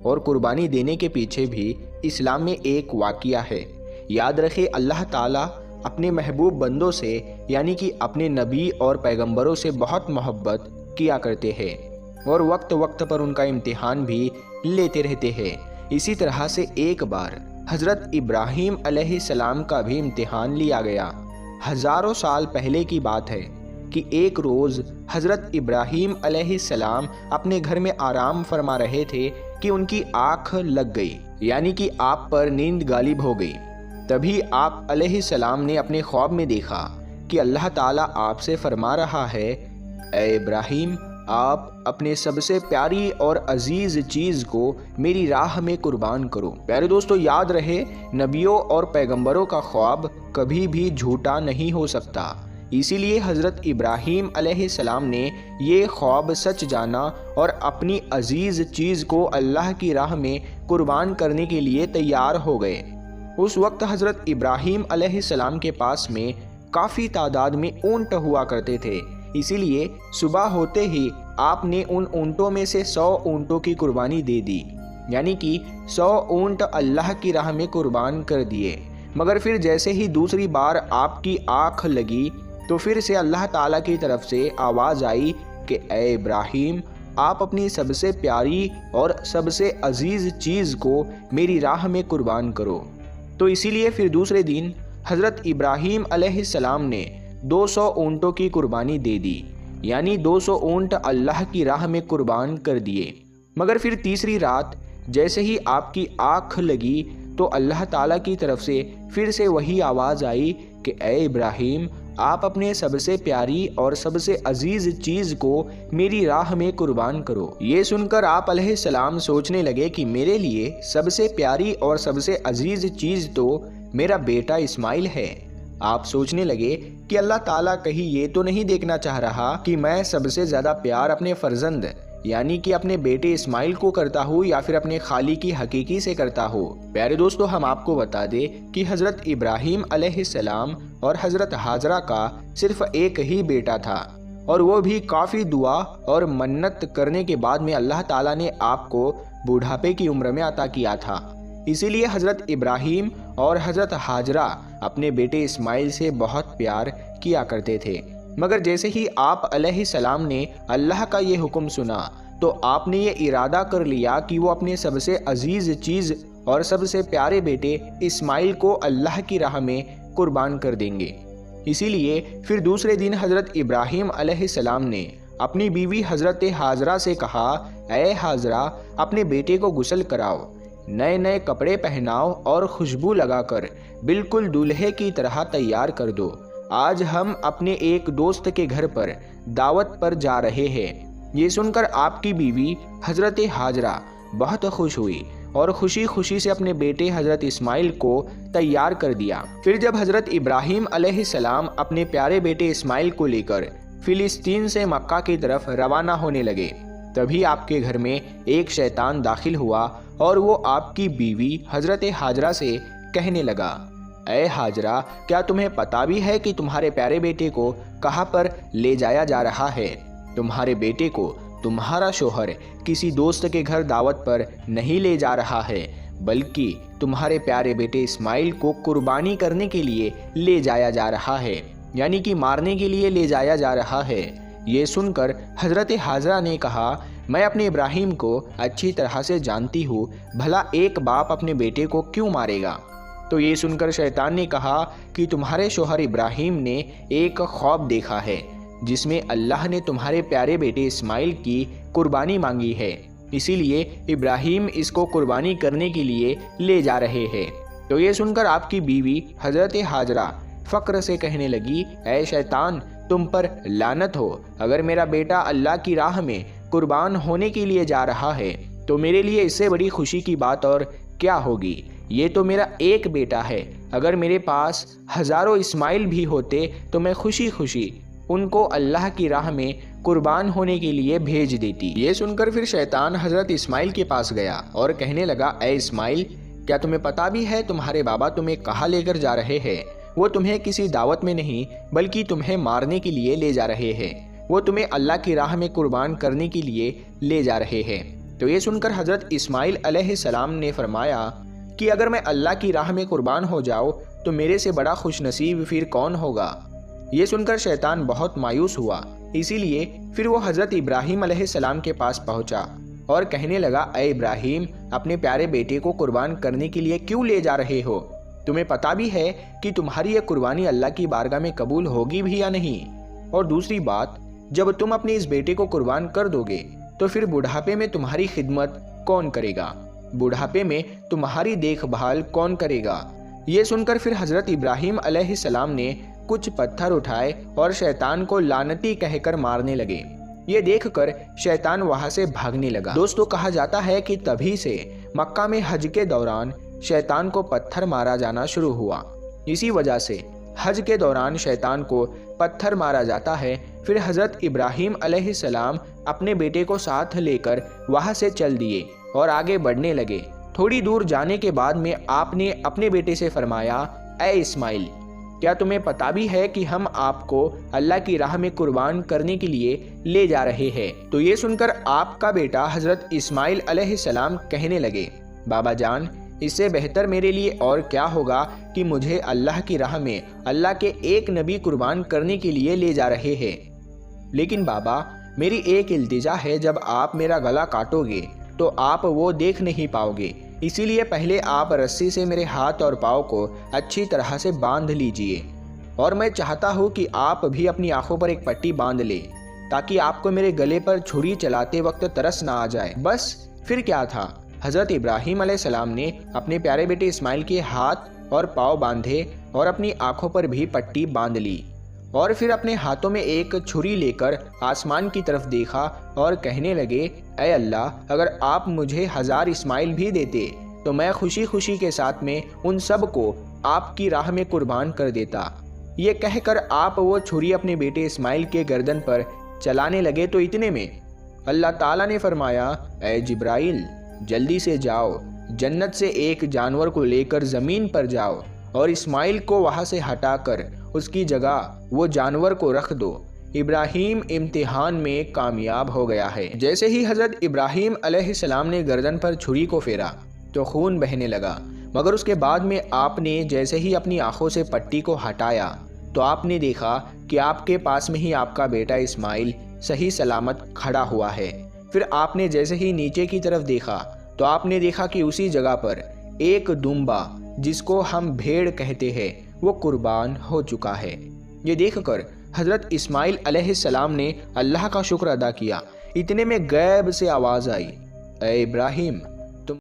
और कुर्बानी देने के पीछे भी इस्लाम में एक वाक़िया है। याद रखें, अल्लाह ताला अपने महबूब बंदों से यानी कि अपने नबी और पैगंबरों से बहुत मोहब्बत किया करते हैं और वक्त वक्त पर उनका इम्तिहान भी लेते रहते हैं। इसी तरह से एक बार हज़रत इब्राहीम अलैहिस्सलाम का भी इम्तिहान लिया गया। हज़ारों साल पहले की बात है कि एक रोज़ हज़रत इब्राहीम अलैहिस्सलाम अपने घर में आराम फरमा रहे थे कि उनकी आँख लग गई, यानी कि आप पर नींद गालिब हो गई। तभी आप अलैहिस्सलाम ने अपने ख्वाब में देखा कि अल्लाह ताला आपसे फरमा रहा है, ए इब्राहीम, आप अपने सबसे प्यारी और अजीज़ चीज़ को मेरी राह में कुर्बान करो। प्यारे दोस्तों, याद रहे, नबियों और पैगंबरों का ख्वाब कभी भी झूठा नहीं हो सकता। इसीलिए हज़रत इब्राहीम अलैहिस्सलाम ने ये ख्वाब सच जाना और अपनी अजीज़ चीज़ को अल्लाह की राह में कुर्बान करने के लिए तैयार हो गए। उस वक्त हज़रत इब्राहीम अलैहिस्सलाम के पास में काफ़ी तादाद में ऊँट हुआ करते थे। इसीलिए सुबह होते ही आपने उन ऊँटों में से 100 ऊँटों की कुर्बानी दे दी, यानी कि 100 ऊँट अल्लाह की राह में कुर्बान कर दिए। मगर फिर जैसे ही दूसरी बार आपकी आँख लगी तो फिर से अल्लाह ताला की तरफ से आवाज़ आई कि ए इब्राहीम, आप अपनी सबसे प्यारी और सबसे अजीज़ चीज़ को मेरी राह में कुर्बान करो। तो इसीलिए फिर दूसरे दिन हज़रत इब्राहीम अलैहिस्सलाम ने 200 ऊँटों की कुर्बानी दे दी, यानी 200 ऊँट अल्लाह की राह में कुर्बान कर दिए। मगर फिर तीसरी रात जैसे ही आपकी आँख लगी तो अल्लाह ताला की तरफ से फिर से वही आवाज़ आई कि ए इब्राहीम, आप अपने सबसे प्यारी और सबसे अजीज़ चीज़ को मेरी राह में कुर्बान करो। ये सुनकर आप अलैहिस्सलाम सोचने लगे कि मेरे लिए सबसे प्यारी और सबसे अजीज़ चीज़ तो मेरा बेटा इस्माइल है। आप सोचने लगे कि अल्लाह ताला कहीं ये तो नहीं देखना चाह रहा कि मैं सबसे ज़्यादा प्यार अपने फर्जंद यानी कि अपने बेटे इस्माइल को करता हूँ या फिर अपने खाली की हकीकी से करता हूँ। प्यारे दोस्तों, हम आपको बता दें कि हज़रत इब्राहीम अलैहिस्सलाम और हज़रत हाजरा का सिर्फ एक ही बेटा था और वो भी काफ़ी दुआ और मन्नत करने के बाद में अल्लाह ताला ने आपको बूढ़ापे की उम्र में अता किया था। इसीलिए हज़रत इब्राहीम और हज़रत हाजरा अपने बेटे इस्माइल से बहुत प्यार किया करते थे। मगर जैसे ही आप अलैहिस्सलाम ने अल्लाह का ये हुक्म सुना तो आपने ये इरादा कर लिया कि वो अपने सबसे अजीज़ चीज़ और सबसे प्यारे बेटे इस्माइल को अल्लाह की राह में कुर्बान कर देंगे। इसीलिए फिर दूसरे दिन हज़रत इब्राहीम अलैहिस्सलाम ने अपनी बीवी हज़रत हाजरा से कहा, ए हाजरा, अपने बेटे को गुस्ल कराओ, नए नए कपड़े पहनाओ और खुशबू लगाकर बिल्कुल दूल्हे की तरह तैयार कर दो। आज हम अपने एक दोस्त के घर पर दावत पर जा रहे हैं। ये सुनकर आपकी बीवी हज़रत हाजरा बहुत खुश हुई और खुशी खुशी से अपने बेटे हज़रत इस्माइल को तैयार कर दिया। फिर जब हज़रत इब्राहीम अलैहिस्सलाम अपने प्यारे बेटे इस्माइल को लेकर फ़िलिस्तीन से मक्का की तरफ रवाना होने लगे, तभी आपके घर में एक शैतान दाखिल हुआ और वो आपकी बीवी हज़रत हाजरा से कहने लगा, ए हाजरा, क्या तुम्हें पता भी है कि तुम्हारे प्यारे बेटे को कहाँ पर ले जाया जा रहा है? तुम्हारे बेटे को तुम्हारा शोहर किसी दोस्त के घर दावत पर नहीं ले जा रहा है, बल्कि तुम्हारे प्यारे बेटे इस्माइल को कुर्बानी करने के लिए ले जाया जा रहा है, यानी कि मारने के लिए ले जाया जा रहा है। ये सुनकर हज़रत हाजरा ने कहा, मैं अपने इब्राहीम को अच्छी तरह से जानती हूँ, भला एक बाप अपने बेटे को क्यों मारेगा? तो ये सुनकर शैतान ने कहा कि तुम्हारे शोहर इब्राहीम ने एक ख्वाब देखा है जिसमें अल्लाह ने तुम्हारे प्यारे बेटे इस्माइल की कुर्बानी मांगी है, इसीलिए इब्राहीम इसको कुर्बानी करने के लिए ले जा रहे हैं। तो ये सुनकर आपकी बीवी हज़रत हाजरा फ़क्र से कहने लगी, ऐ शैतान, तुम पर लानत हो, अगर मेरा बेटा अल्लाह की राह में कुर्बान होने के लिए जा रहा है तो मेरे लिए इससे बड़ी खुशी की बात और क्या होगी। ये तो मेरा एक बेटा है, अगर मेरे पास हज़ारों इस्माइल भी होते तो मैं खुशी खुशी उनको अल्लाह की राह में कुर्बान होने के लिए भेज देती। ये सुनकर फिर शैतान हज़रत इस्माइल के पास गया और कहने लगा, ए इस्माइल, क्या तुम्हें पता भी है तुम्हारे बाबा तुम्हें कहाँ लेकर जा रहे हैं? वो तुम्हें किसी दावत में नहीं बल्कि तुम्हें मारने के लिए ले जा रहे हैं। वो तुम्हें अल्लाह की राह में कुर्बान करने के लिए ले जा रहे हैं। तो ये सुनकर हज़रत इस्माइल अलैहिस्सलाम ने फरमाया कि अगर मैं अल्लाह की राह में कुर्बान हो जाऊँ तो मेरे से बड़ा खुशनसीब फिर कौन होगा। ये सुनकर शैतान बहुत मायूस हुआ, इसीलिए फिर वो हज़रत इब्राहीम अलैहिस्सलाम के पास पहुंचा और कहने लगा, ए इब्राहीम, अपने प्यारे बेटे को कुर्बान करने के लिए क्यों ले जा रहे हो? तुम्हें पता भी है कि तुम्हारी यह कुर्बानी अल्लाह की बारगाह में कबूल होगी भी या नहीं। और दूसरी बात, जब तुम अपने इस बेटे को कुर्बान कर दोगे तो फिर बुढ़ापे में तुम्हारी खिदमत कौन करेगा? बुढ़ापे में तुम्हारी देखभाल कौन करेगा? ये सुनकर फिर हज़रत इब्राहीम अलैहिस्सलाम ने कुछ पत्थर उठाए और शैतान को लानती कहकर मारने लगे। ये देखकर शैतान वहां से भागने लगा। दोस्तों, कहा जाता है कि तभी से मक्का में हज के दौरान शैतान को पत्थर मारा जाना शुरू हुआ। इसी वजह से हज के दौरान शैतान को पत्थर मारा जाता है। फिर हज़रत इब्राहीम अलैहिस्सलाम अपने बेटे को साथ लेकर वहां से चल दिए और आगे बढ़ने लगे। थोड़ी दूर जाने के बाद में आपने अपने बेटे से फरमाया, ए इस्माइल, क्या तुम्हें पता भी है कि हम आपको अल्लाह की राह में कुर्बान करने के लिए ले जा रहे हैं? तो ये सुनकर आपका बेटा हज़रत इस्माइल अलैहिस्सलाम कहने लगे, बाबा जान, इससे बेहतर मेरे लिए और क्या होगा कि मुझे अल्लाह की राह में अल्लाह के एक नबी कुर्बान करने के लिए ले जा रहे हैं। लेकिन बाबा, मेरी एक इल्तिजा है, जब आप मेरा गला काटोगे तो आप वो देख नहीं पाओगे, इसीलिए पहले आप रस्सी से मेरे हाथ और पाँव को अच्छी तरह से बांध लीजिए। और मैं चाहता हूँ कि आप भी अपनी आंखों पर एक पट्टी बांध ले, ताकि आपको मेरे गले पर छुरी चलाते वक्त तरस ना आ जाए। बस फिर क्या था, हज़रत इब्राहीम अलैहिस्सलाम ने अपने प्यारे बेटे इस्माइल के हाथ और पाँव बांधे और अपनी आंखों पर भी पट्टी बांध ली और फिर अपने हाथों में एक छुरी लेकर आसमान की तरफ देखा और कहने लगे, ऐ अल्लाह, अगर आप मुझे 1000 इस्माइल भी देते तो मैं खुशी खुशी के साथ में उन सब को आपकी राह में कुर्बान कर देता। ये कहकर आप वो छुरी अपने बेटे इस्माइल के गर्दन पर चलाने लगे तो इतने में अल्लाह ताला ने फरमाया, ऐ जिब्राइल, जल्दी से जाओ, जन्नत से एक जानवर को लेकर ज़मीन पर जाओ और इस्माइल को वहाँ से हटाकर उसकी जगह वो जानवर को रख दो। इब्राहीम इम्तिहान में कामयाब हो गया है। जैसे ही हज़रत इब्राहीम अलैहिस्सलाम ने गर्दन पर छुरी को फेरा तो खून बहने लगा, मगर उसके बाद में आपने जैसे ही अपनी आंखों से पट्टी को हटाया तो आपने देखा कि आपके पास में ही आपका बेटा इस्माइल सही सलामत खड़ा हुआ है। फिर आपने जैसे ही नीचे की तरफ देखा तो आपने देखा कि उसी जगह पर एक दुम्बा, जिसको हम भेड़ कहते हैं, वो कुर्बान हो चुका है। ये देखकर हज़रत इस्माइल अलैहिस्सलाम ने अल्लाह का शुक्र अदा किया। इतने में गैब से आवाज़ आई, ऐ इब्राहीम,